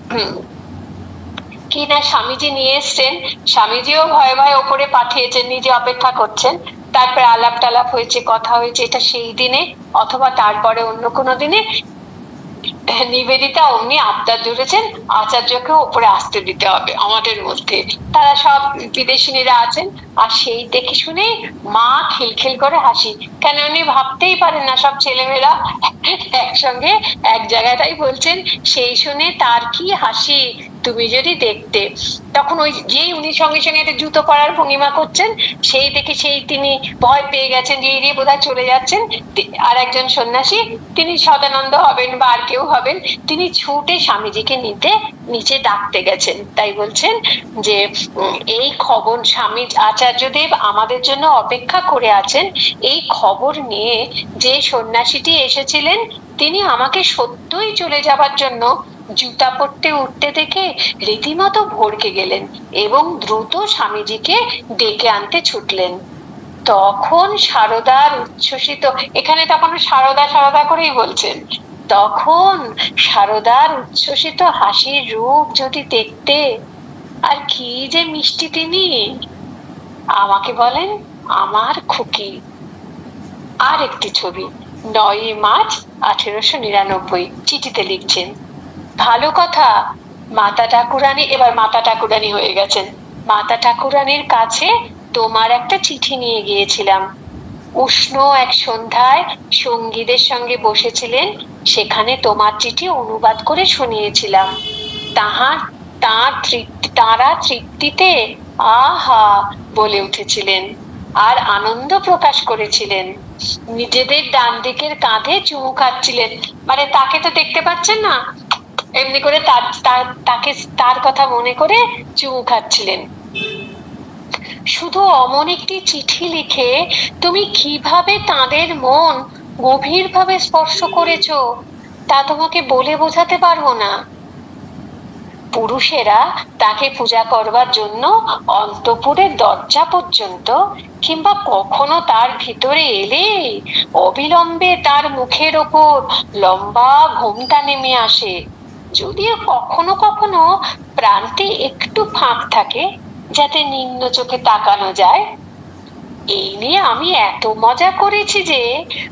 Speaker 1: কি না স্বামীজি নিয়ে এসছেন, স্বামীজিও ভয়ে ভয়ে ওপরে পাঠিয়েছেন, নিজে অপেক্ষা করছেন, তারপরে আলাপ টালাপ হয়েছে, কথা হয়েছে, এটা সেই দিনে অথবা তারপরে অন্য কোনো দিনে নিবেদিতা অমনি আবদার জুড়েছেন আচার্যকে উপরে আসতে দিতে হবে আমাদের মধ্যে। তারা সব বিদেশিনীরা আছেন, আর সেই দেখে শুনে মা খিলখিল করে হাসি, কেন উনি ভাবতেই পারেন না সব ছেলেমেয়েরা একসঙ্গে এক জায়গায়, তাই বলছেন সেই শুনে তার কি হাসি, তুমি যদি দেখতে। তখন ওই যেই উনি সঙ্গে সঙ্গে একটা জুতো পরার ভঙ্গিমা করছেন, সেই দেখে সেই তিনি ভয় পেয়ে গেছেন যে এড়িয়ে বোধহয় চলে যাচ্ছেন। আর একজন সন্ন্যাসী, তিনি সদানন্দ হবেন বা আর কেউ হবেন, তিনি ছুটে স্বামীজিকে নিতে নিচে ডাকতে গেছেন। তাই বলছেন যে এই খবর স্বামী আচার্যদেব আমাদের জন্য অপেক্ষা করে আছেন, এই খবর নিয়ে যে সন্ন্যাসীটি এসেছিলেন তিনি আমাকে সত্যই চলে যাবার জন্য জুতা পরতে উঠতে দেখে রীতিমতো ভড়কে গেলেন এবং দ্রুত স্বামীজিকে ডেকে আনতে ছুটলেন। তখন সারদার উচ্ছ্বসিত, এখানে তখন সারদা সারদা করেই বলছেন, তখন সারদার উচ্ছ্বসিত হাসির রূপ যদি দেখতে, আর কি যে মিষ্টি তিনি। আমাকে বলেন আমার খুকি। আর একটি ছবি, 9 মার্চ 1899, চিঠিতে লিখছেন, ভালো কথা, মাতা ঠাকুরানী, এবার মাতা ঠাকুরানী হয়ে গেছেন, মাতা ঠাকুরানীর কাছে তোমার একটা চিঠি নিয়ে গিয়েছিলাম। উষ্ণ এক সন্ধ্যায় সঙ্গীদের সঙ্গে বসেছিলেন, সেখানে তোমার চিঠি অনুবাদ করে শুনিয়েছিলাম। তারা তৃপ্তিতে আহা বলে উঠেছিলেন আর আনন্দ প্রকাশ করেছিলেন। নিজেদের ডান দিকের কাঁধে চুমু খাচ্ছিলেন, মানে তাকে তো দেখতে পাচ্ছেন না, এমনি করে তাকে তার কথা মনে করে চুমু খাচ্ছিলেন। শুধু অমন একটি চিঠি লিখে তুমি কিভাবে তাদের মন গভীরভাবে স্পর্শ করেছো তা তোমাকে বলে বোঝাতে পারবো না। পুরুষেরা তাকে পূজা করবার জন্য অন্তঃপুরের দরজা পর্যন্ত কিংবা কখনো তার ভিতরে এলে অবিলম্বে তার মুখের ওপর লম্বা ঘোমটা নেমে আসে। যদিও কখনো কখনো প্রান্তে একটু ফাঁক থাকে যাতে নিম্ন চোখে তাকানো যায়। এই নিয়ে আমি এত মজা করেছি যে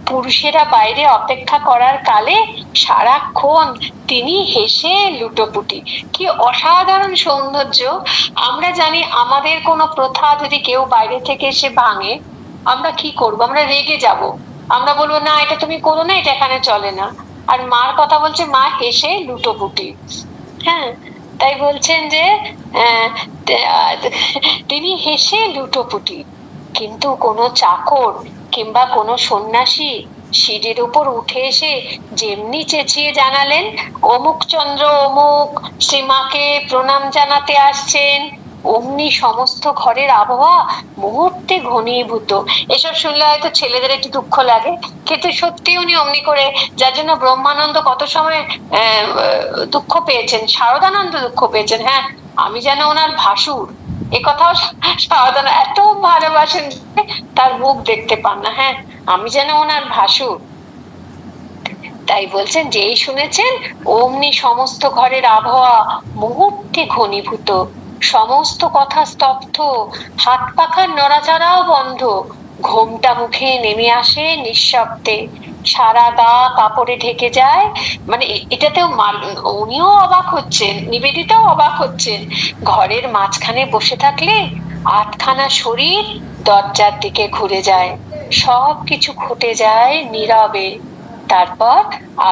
Speaker 1: পুরুষেরা বাইরে অপেক্ষা করার কালে সারাক্ষণ তিনি হেসে লুটোপুটি। কি অসাধারণ সৌন্দর্য! আমরা জানি আমাদের কোনো প্রথা যদি কেউ বাইরে থেকে এসে ভাঙে, আমরা কি করব? আমরা রেগে যাব, আমরা বলবো না এটা তুমি করো না, এটা এখানে চলে না। আর মার কথা বলছে, মা হেসে লুটোপুটি। হ্যাঁ, তাই বলছেন যে আহ, তিনি হেসে লুটোপুটি। কিন্তু কোনো চাকর কিংবা কোনো সন্ন্যাসী সিঁড়ির উপর উঠে এসে যেমনি চেঁচিয়ে জানালেন, অমুক চন্দ্র অমুক শ্রীমাকে প্রণাম জানাতে আসছেন, অমনি সমস্ত ঘরের আবহাওয়া মুহূর্তে ঘনীভূত। এসব শুনলে হয়তো ছেলেদের একটু দুঃখ লাগে, কিন্তু সত্যি উনি অমনি করে, যার জন্য ব্রহ্মানন্দ কত সময় দুঃখ পেয়েছেন, শারদানন্দ দুঃখ পেয়েছেন। হ্যাঁ, আমি যেন ওনার ভাসুর, এ কথাও শারদানন্দ এত ভালোবাসেন, তার মুখ দেখতে পান না। হ্যাঁ, আমি যেন ওনার ভাসুর। তাই বলছেন, যেই শুনেছেন অমনি সমস্ত ঘরের আবহাওয়া মুহূর্তে ঘনীভূত, সমস্ত কথা স্তব্ধ, হাত পাখার নড়াচড়াও বন্ধ, ঘোমটা মুখে নেমে আসে নিঃশব্দে, সারা গা কাপড়ে ঢেকে যায়। মানে এটাতেও উনিও অবাক হচ্ছেন, নিবেদিতাও অবাক হচ্ছেন। ঘরের মাঝখানে বসে থাকলে আটখানা শরীর দরজার দিকে ঘুরে যায়, সব কিছু ঘটে যায় নীরবে। তারপর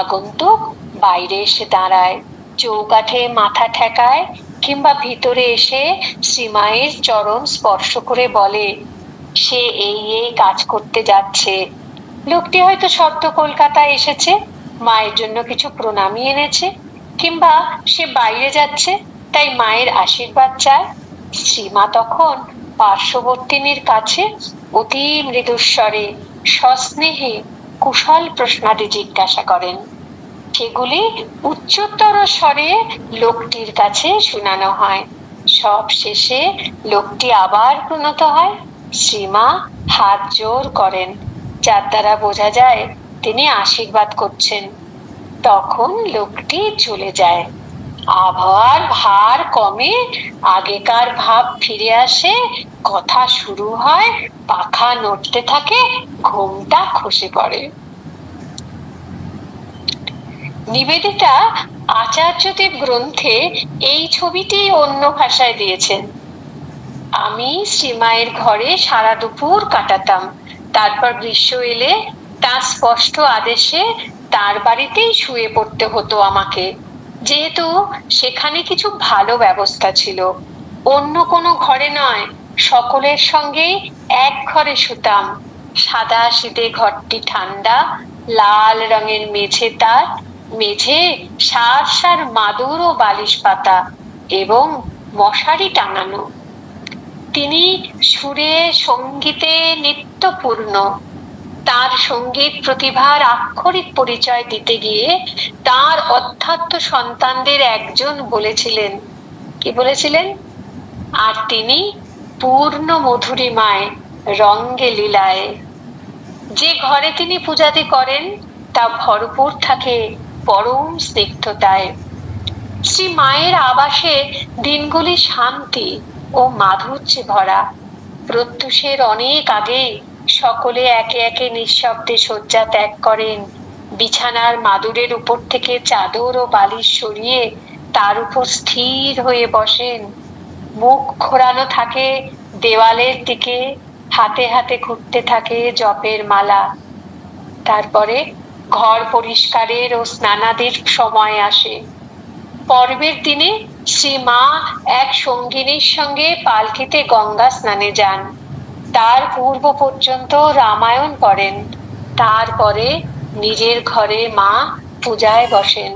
Speaker 1: আগন্তুক বাইরে এসে দাঁড়ায়, চৌকাঠে মাথা ঠেকায় কিংবা ভিতরে এসে শ্রীমায়ের চরণ স্পর্শ করে বলে সে এই এই কাজ করতে যাচ্ছে। লোকটি হয়তো সদ্য কলকাতায় এসেছে, মায়ের জন্য কিছু প্রণামী এনেছে, কিংবা সে বাইরে যাচ্ছে তাই মায়ের আশীর্বাদ চায়। শ্রীমা তখন পার্শ্ববর্তিনীর কাছে অতি মৃদুস্বরে সস্নেহে কুশল প্রশ্নাদি জিজ্ঞাসা করেন। সেগুলি উচ্চতর স্বরে লোকটির কাছে শোনানো হয়। সব শেষে লোকটি আবার প্রণত হয়, শ্রীমা হাত জোর করেন, যার দ্বারা বোঝা যায় তিনি আশীর্বাদ করছেন। তখন লোকটি চলে যায়। আবহাওয়ার ভার কমে, আগেকার ভাব ফিরে আসে, কথা শুরু হয়, পাখা নড়তে থাকে, ঘুমটা খসে পড়ে। নিবেদিতা আচার্যদেব গ্রন্থে এই ছবিটি অন্য ভাষায় দিয়েছেন। আমি শ্রীমায়ের ঘরে সারা দুপুর কাটাতাম, তারপর গ্রীষ্ম এলে তার স্পষ্ট আদেশে তার বাড়িতেই শুয়ে পড়তে হতো আমাকে, যেহেতু সেখানে কিছু ভালো ব্যবস্থা ছিল। অন্য কোনো ঘরে নয়, সকলের সঙ্গে এক ঘরে শুতাম। সাদা শীতে ঘরটি ঠান্ডা, লাল রঙের মেঝে, তার মেঝে সার সার মাদুর ও বালিশ পাতা এবং মশারি টাঙানো। তিনি সুরে সঙ্গীতে নিত্যপূর্ণ। তার সঙ্গীত প্রতিভার আক্ষরিক পরিচয় দিতে গিয়ে তার অধ্যাত্ম সন্তানদের একজন বলেছিলেন, কি বলেছিলেন? আর তিনি পূর্ণ মধুরিমায় রঙ্গে লীলায়। যে ঘরে তিনি পূজাদি করেন তা ভরপুর থাকে পরম স্নিগ্ধতায়। শ্রী মায়ের আবাসে দিনগুলি শান্তি ও মাধুর্যে ভরা। প্রত্যুষের অনেক আগে সকলে একে একে নিঃশব্দে শয্যা ত্যাগ করেন, বিছানার মাদুরের উপর থেকে চাদর ও বালিশ সরিয়ে তার উপর স্থির হয়ে বসেন। মুখ ঘোরানো থাকে দেওয়ালের দিকে, হাতে হাতে ঘুরতে থাকে জপের মালা। তারপরে ঘর পরিষ্কারের ও স্নানাদির সময় আসে। পর্বের দিনে শ্রীমা এক সঙ্গিনীর সঙ্গে পালকিতে গঙ্গা স্নানে যান। তার পূর্ব পর্যন্ত রামায়ণ পড়েন। তারপরে নিজের ঘরে মা পূজায় বসেন।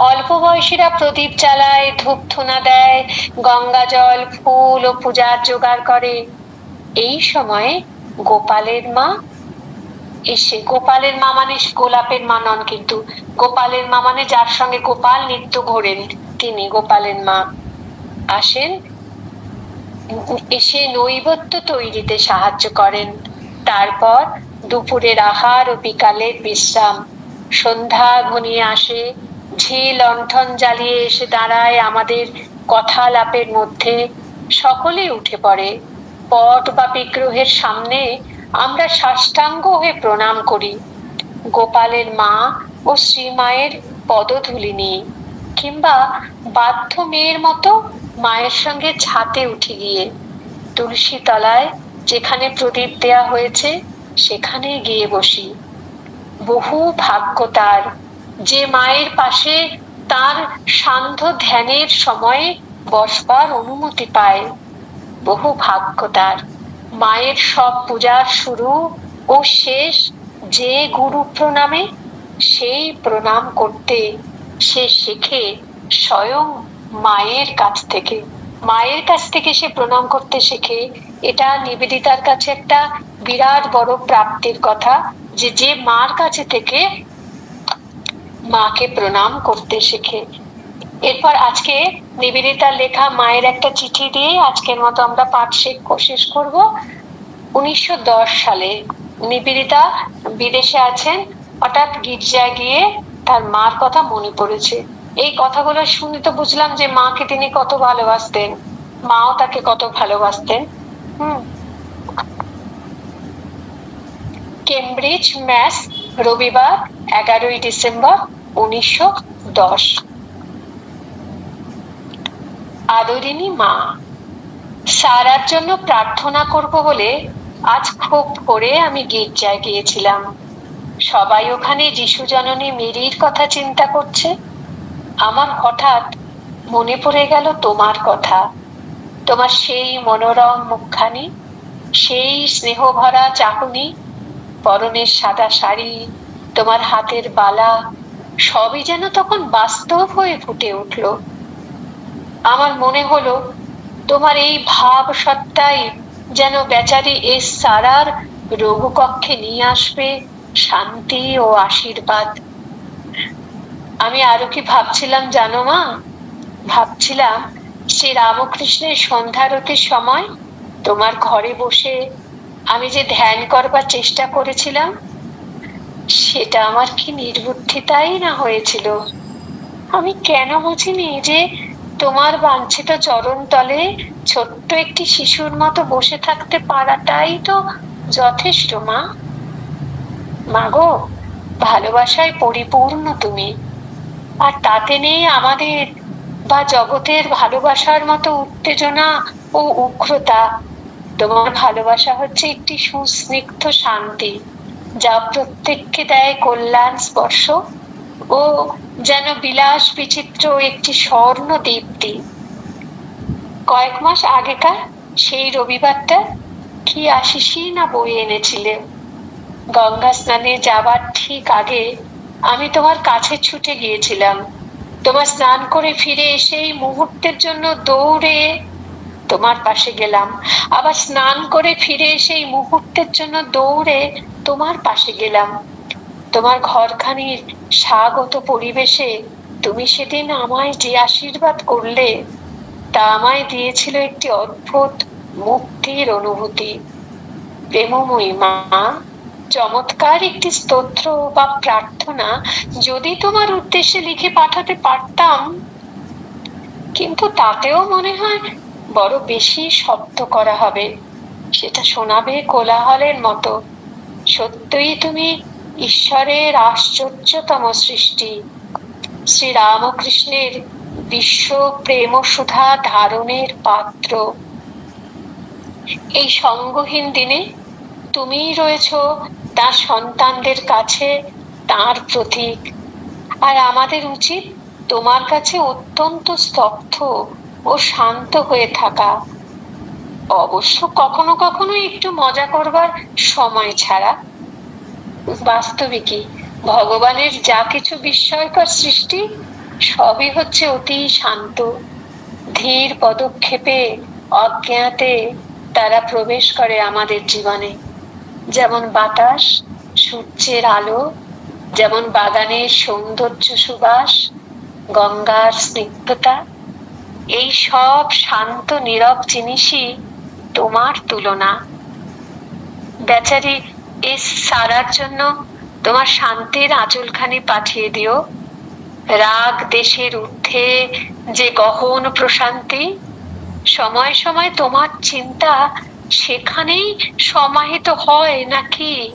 Speaker 1: অল্প বয়সীরা প্রদীপ জ্বালায়, ধূপ ধুনা দেয়, গঙ্গা জল, ফুল ও পূজার জোগাড় করে। এই সময়ে গোপালের মা এসে, গোপালের মা মানে গোলাপের মা নন, কিন্তু গোপালের মা মানে যার সঙ্গে গোপাল নিত্য ঘোরেন, তিনি গোপালের মা আসেন, এসে নৈবেদ্য তৈরিতে সাহায্য করেন। তারপর দুপুরের আহার ও বিকালের বিশ্রাম। সন্ধ্যা ঘনিয়ে আসে, ঝি লণ্ঠন জ্বালিয়ে এসে দাঁড়ায় আমাদের কথালাপের মধ্যে। সকলে উঠে পড়ে। পট বা বিগ্রহের সামনে আমরা সাষ্টাঙ্গ হয়ে প্রণাম করি। গোপালের মা ও শ্রীমায়ের পদধূলি নিই, কিংবা বাধ্য মেয়ের মতো মায়ের সঙ্গে ছাতে উঠে গিয়ে তুলসী তলায় যেখানে প্রদীপ দেয়া হয়েছে সেখানে গিয়ে বসি। বহু ভাগ্য তার, যে মায়ের পাশে তার সান্ধ্য ধ্যানের সময়ে বসবার অনুমতি পায়। বহু ভাগ্য তার। মায়ের সব পূজার শুরু ও শেষ যে গুরু প্রণামে, সেই প্রণাম করতে সে শেখে স্বয়ং মায়ের কাছ থেকে। মায়ের কাছ থেকে সে প্রণাম করতে শেখে। এটা নিবেদিতার কাছে একটা বিরাট বড় প্রাপ্তির কথা, যে যে মার কাছে থেকে মাকে প্রণাম করতে শেখে। এরপর আজকে নিবেদিতার লেখা মায়ের একটা চিঠি দিয়ে আজকের মতো আমরা পাঠ শেষ করব। 1910 সালে নিবেদিতা বিদেশে আছেন, হঠাৎ গির্জায় গিয়ে তার মার কথা মনে পড়েছে। এই কথাগুলো শুনে তো বুঝলাম যে মাকে তিনি কত ভালোবাসতেন, মাও তাকে কত ভালোবাসতেন। কেমব্রিজ, ম্যাস, রবিবার 11 ডিসেম্বর 1910। আদরিনী মা, সারার জন্য প্রার্থনা করব বলে আজ খুব ভোরে আমি গির্জায় গিয়েছিলাম। সবাই ওখানে যিশু জননী মেরির কথা চিন্তা করছে। আমার হঠাৎ মনে পড়ে গেল তোমার কথা। তোমার সেই মনোরম মুখখানি, সেই স্নেহ ভরা চাহনি, পরনের সাদা শাড়ি, তোমার হাতের বালা, সবই যেন তখন বাস্তব হয়ে ফুটে উঠল। আমার মনে হলো তোমার এই ভাব সত্তাই যেন বেচারি এস সারার রঘু কক্ষে নিয়ে আসবে শান্তি ও আশীর্বাদ। আমি আরো কি ভাবছিলাম জানো মা? ভাবছিলাম শ্রী রামকৃষ্ণের সন্ধ্যারতির সময় তোমার ঘরে বসে আমি যে ধ্যান করবার চেষ্টা করেছিলাম, সেটা আমার কি নির্বুদ্ধিতাই না হয়েছিল। আমি কেন বুঝিনি যে তোমার বাঞ্ছিত চরণ তলে ছোট্ট একটি শিশুর মতো বসে থাকতে পারাটাই তো যথেষ্ট মা। মাগো, ভালোবাসায় পরিপূর্ণ তুমি, আর তাতে নেই আমাদের বা জগতের ভালোবাসার মতো উত্তেজনা ও উগ্রতা। তোমার ভালোবাসা হচ্ছে একটি সুস্নিগ্ধ শান্তি, যা প্রত্যেককে দেয় কল্যাণ স্পর্শ ও যেন বিলাস বিচিত্র একটি স্বর্ণ দীপ্তি। কয়েক মাস আগেকার সেই রবিবারটা কি আশিসই না বয়ে এনেছিলে। গঙ্গা স্নানে যাবার ঠিক আগে আমি তোমার কাছে ছুটে গিয়েছিলাম। তোমার স্নান করে ফিরে এসেই মুহূর্তের জন্য দৌড়ে তোমার পাশে গেলাম, আবার স্নান করে ফিরে এসেই মুহূর্তের জন্য দৌড়ে তোমার পাশে গেলাম। তোমার ঘরখানির স্বাগত পরিবেশে তুমি সেদিন আমায় যে আশীর্বাদ করলে, তা আমায় দিয়েছিল একটি অদ্ভুত মুক্তির অনুভূতি। প্রেমময়ী মা, চমৎকার একটি স্তোত্র বা প্রার্থনা যদি তোমার উদ্দেশ্যে লিখে পাঠাতে পারতাম, কিন্তু তাতেও মনে হয় বড় বেশি শব্দ করা হবে, সেটা শোনাবে কোলাহলের মতো। সত্যই তুমি ঈশ্বরের আশ্চর্যতম সৃষ্টি, শ্রী রামকৃষ্ণের বিশ্ব প্রেম সুধা ধারণের পাত্র। এই সঙ্গহীন দিনে তুমিই রয়েছ তার সন্তানদের কাছে তার প্রতীক, আর আমাদের উচিত তোমার কাছে অত্যন্ত স্তব্ধ ও শান্ত হয়ে থাকা। অবশ্য কখনো কখনো একটু মজা করবার সময় ছাড়া। বাস্তবিকই ভগবানের যা কিছু বিস্ময়কর সৃষ্টি, সবই হচ্ছে অতি শান্ত। ধীর পদক্ষেপে অজ্ঞাতে তারা প্রবেশ করে আমাদের জীবনে। যেমন বাতাস, সূর্যের আলো, যেমন বাগানের সৌন্দর্য সুবাস, গঙ্গার স্নিগ্ধতা, এই সব শান্ত নীরব জিনিসই তোমার তুলনা। বেচারি এস সারার জন্য তোমার শান্তির আঁচলখানি পাঠিয়ে দিও। রাগ দেশের ঊর্ধ্বে যে গহন প্রশান্তি, সময় সময় তোমার চিন্তা সেখানেই সমাহিত হয় নাকি?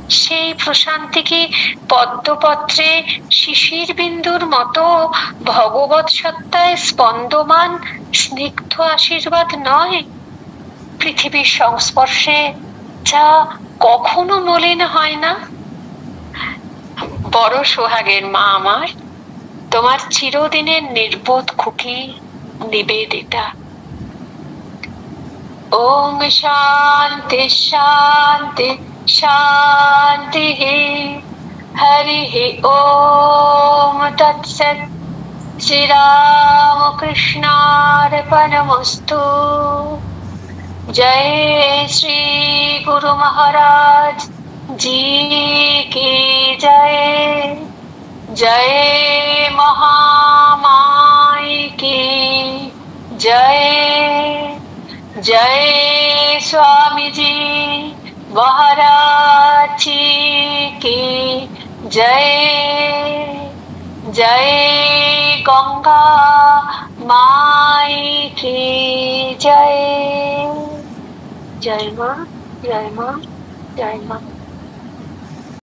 Speaker 1: সেই প্রশান্তি কি পদ্মপত্রে শিশির বিন্দুর মতো ভগবৎ সত্তায় স্পন্দমান স্নিগ্ধ আশীর্বাদ নয়? পৃথিবীর সংস্পর্শে যা কখনো মলিন হয় না। বড় সোহাগের মা আমার, তোমার চিরদিনের নির্বোধ খুকি নিবেদিতা। ওম শান্তি শান্তি শান্তি। হরি ওম তৎসৎ। শ্রী রাম কৃষ্ণার্পণমস্তু। जय श्री गुरु महाराज जी की जय। जय महामाई की जय। जय स्वामी जी महाराज जी की जय। जय गंगा माई की जय। जय मां, जय मां, जय मां।